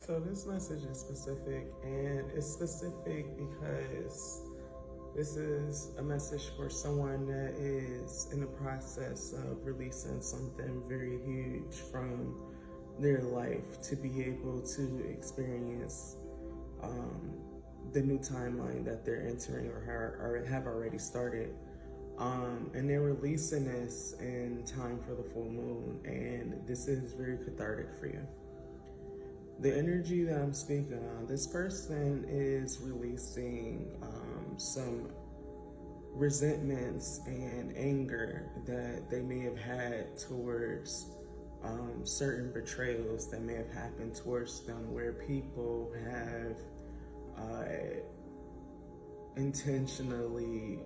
So this message is specific, and it's specific because this is a message for someone that is in the process of releasing something very huge from their life to be able to experience the new timeline that they're entering or have already started. And they're releasing this in time for the full moon, and this is very cathartic for you. The energy that I'm speaking on, this person is releasing some resentments and anger that they may have had towards certain betrayals that may have happened towards them, where people have intentionally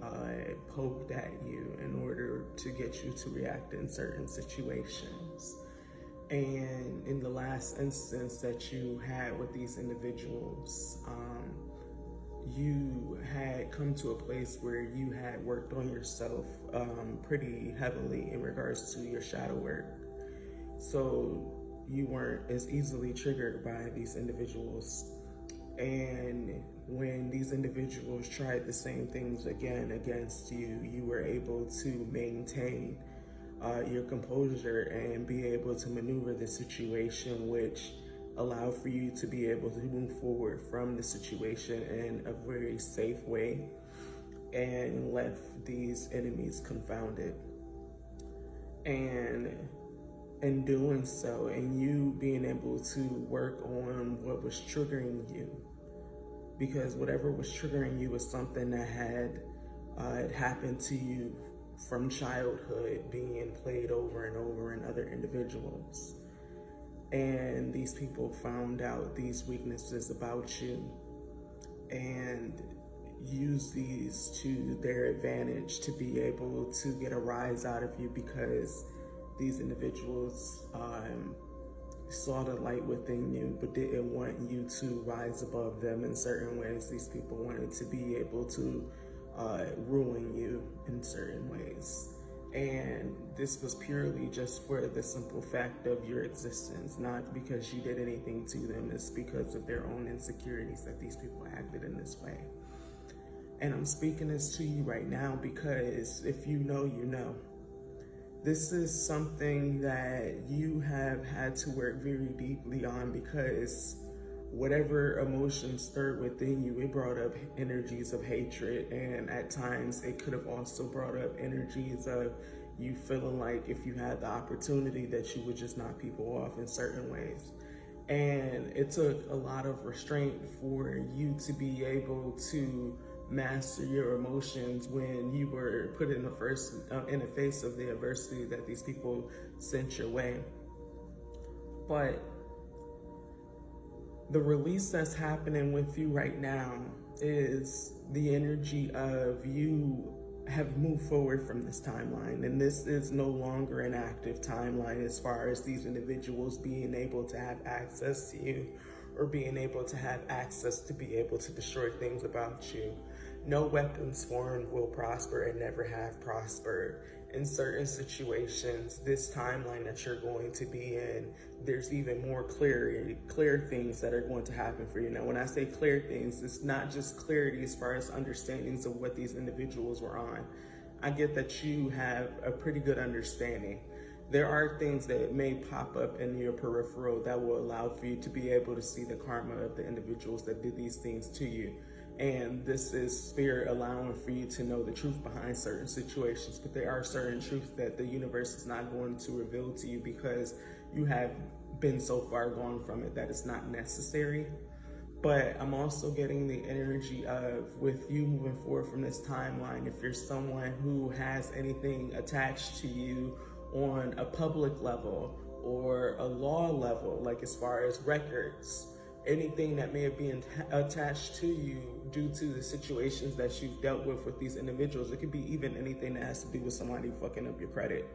poked at you in order to get you to react in certain situations. And in the last instance that you had with these individuals, you had come to a place where you had worked on yourself pretty heavily in regards to your shadow work. So you weren't as easily triggered by these individuals. And when these individuals tried the same things again against you, you were able to maintain your composure and be able to maneuver the situation, which allowed for you to be able to move forward from the situation in a very safe way and left these enemies confounded. And in doing so, and you being able to work on what was triggering you, because whatever was triggering you was something that had happened to you from childhood, being played over and over in other individuals. And these people found out these weaknesses about you and used these to their advantage to be able to get a rise out of you, because these individuals saw the light within you but didn't want you to rise above them in certain ways. These people wanted to be able to ruin you in certain ways. And this was purely just for the simple fact of your existence, not because you did anything to them. It's because of their own insecurities that these people acted in this way. And I'm speaking this to you right now because if you know, you know. This is something that you have had to work very deeply on, because whatever emotions stirred within you, it brought up energies of hatred, and at times it could have also brought up energies of you feeling like if you had the opportunity that you would just knock people off in certain ways. And it took a lot of restraint for you to be able to master your emotions when you were put in the face of the adversity that these people sent your way. But the release that's happening with you right now is the energy of you have moved forward from this timeline, and this is no longer an active timeline as far as these individuals being able to have access to you or being able to have access to be able to destroy things about you. No weapons formed will prosper and never have prospered. In certain situations, this timeline that you're going to be in, there's even more clear things that are going to happen for you. Now, when I say clear things, it's not just clarity as far as understandings of what these individuals were on. I get that you have a pretty good understanding. There are things that may pop up in your peripheral that will allow for you to be able to see the karma of the individuals that did these things to you. And this is spirit allowing for you to know the truth behind certain situations. But there are certain truths that the universe is not going to reveal to you because you have been so far gone from it that it's not necessary. But I'm also getting the energy of, with you moving forward from this timeline, if you're someone who has anything attached to you on a public level or a law level, like as far as records, anything that may have been attached to you due to the situations that you've dealt with these individuals. It could be even anything that has to do with somebody fucking up your credit.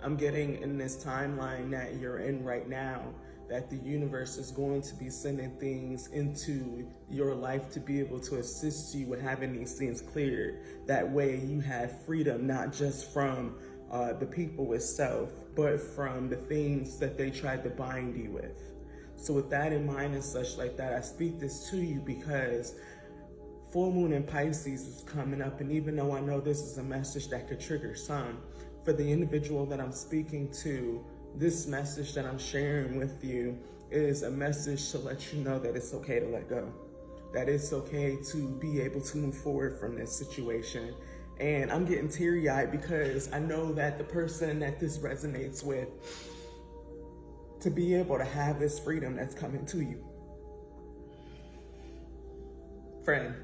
I'm getting in this timeline that you're in right now that the universe is going to be sending things into your life to be able to assist you with having these things cleared. That way you have freedom, not just from the people itself, but from the things that they tried to bind you with. So with that in mind and such like that, I speak this to you because full moon in Pisces is coming up. And even though I know this is a message that could trigger some, for the individual that I'm speaking to, this message that I'm sharing with you is a message to let you know that it's okay to let go, that it's okay to be able to move forward from this situation. And I'm getting teary-eyed because I know that the person that this resonates with, to be able to have this freedom that's coming to you. Friend,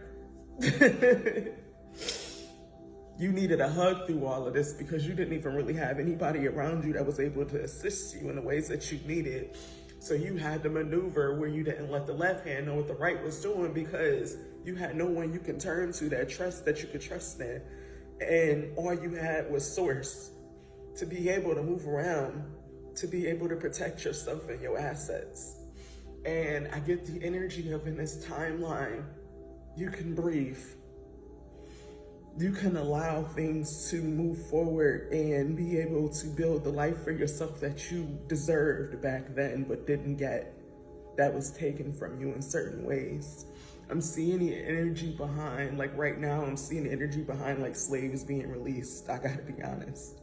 you needed a hug through all of this because you didn't even really have anybody around you that was able to assist you in the ways that you needed. So you had to maneuver where you didn't let the left hand know what the right was doing because you had no one you can turn to that you could trust in. And all you had was source to be able to move around, to be able to protect yourself and your assets. And I get the energy of, in this timeline, you can breathe. You can allow things to move forward and be able to build the life for yourself that you deserved back then but didn't get, that was taken from you in certain ways. I'm seeing the energy behind, like right now, I'm seeing the energy behind like slaves being released. I gotta be honest.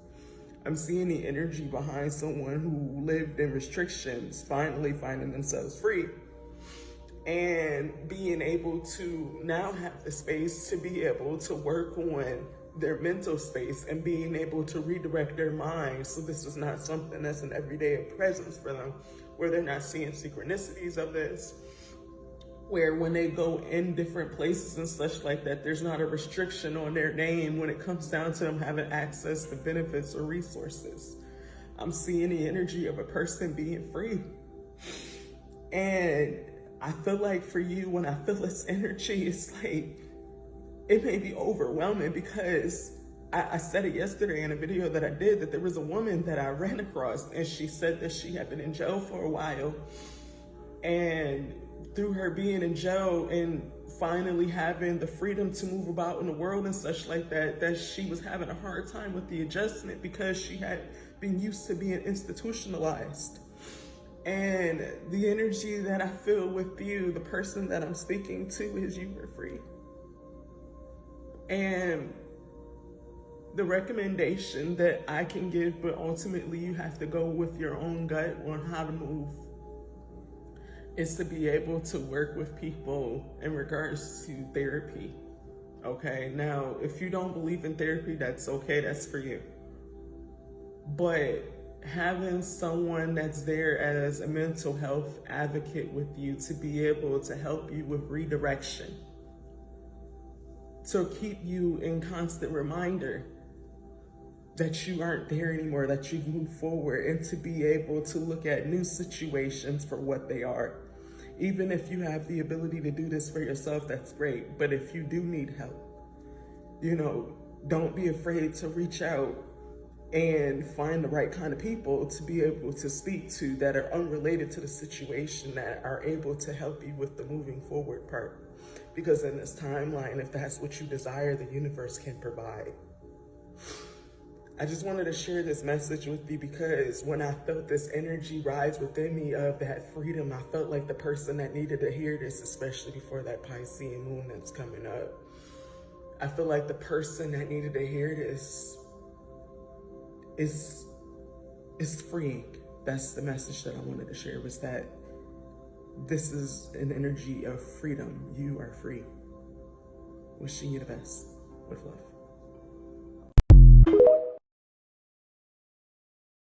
I'm seeing the energy behind someone who lived in restrictions finally finding themselves free and being able to now have the space to be able to work on their mental space and being able to redirect their mind. So this is not something that's an everyday presence for them, where they're not seeing synchronicities of this, where when they go in different places and such like that, there's not a restriction on their name when it comes down to them having access to benefits or resources. I'm seeing the energy of a person being free. And I feel like for you, when I feel this energy, it's like, it may be overwhelming because I said it yesterday in a video that I did, that there was a woman that I ran across and she said that she had been in jail for a while. And through her being in jail and finally having the freedom to move about in the world and such like that, that she was having a hard time with the adjustment because she had been used to being institutionalized. And the energy that I feel with you, the person that I'm speaking to, is you are free. And the recommendation that I can give, but ultimately you have to go with your own gut on how to move, is to be able to work with people in regards to therapy. Okay, now, if you don't believe in therapy, that's okay, that's for you. But having someone that's there as a mental health advocate with you to be able to help you with redirection, to keep you in constant reminder that you aren't there anymore, that you've moved forward, and to be able to look at new situations for what they are. Even if you have the ability to do this for yourself, that's great. But if you do need help, don't be afraid to reach out and find the right kind of people to be able to speak to that are unrelated to the situation, that are able to help you with the moving forward part. Because in this timeline, if that's what you desire, the universe can provide. I just wanted to share this message with you because when I felt this energy rise within me of that freedom, I felt like the person that needed to hear this, especially before that Pisces moon that's coming up. I feel like the person that needed to hear this is freeing. That's the message that I wanted to share, was that this is an energy of freedom. You are free. Wishing you the best. With love.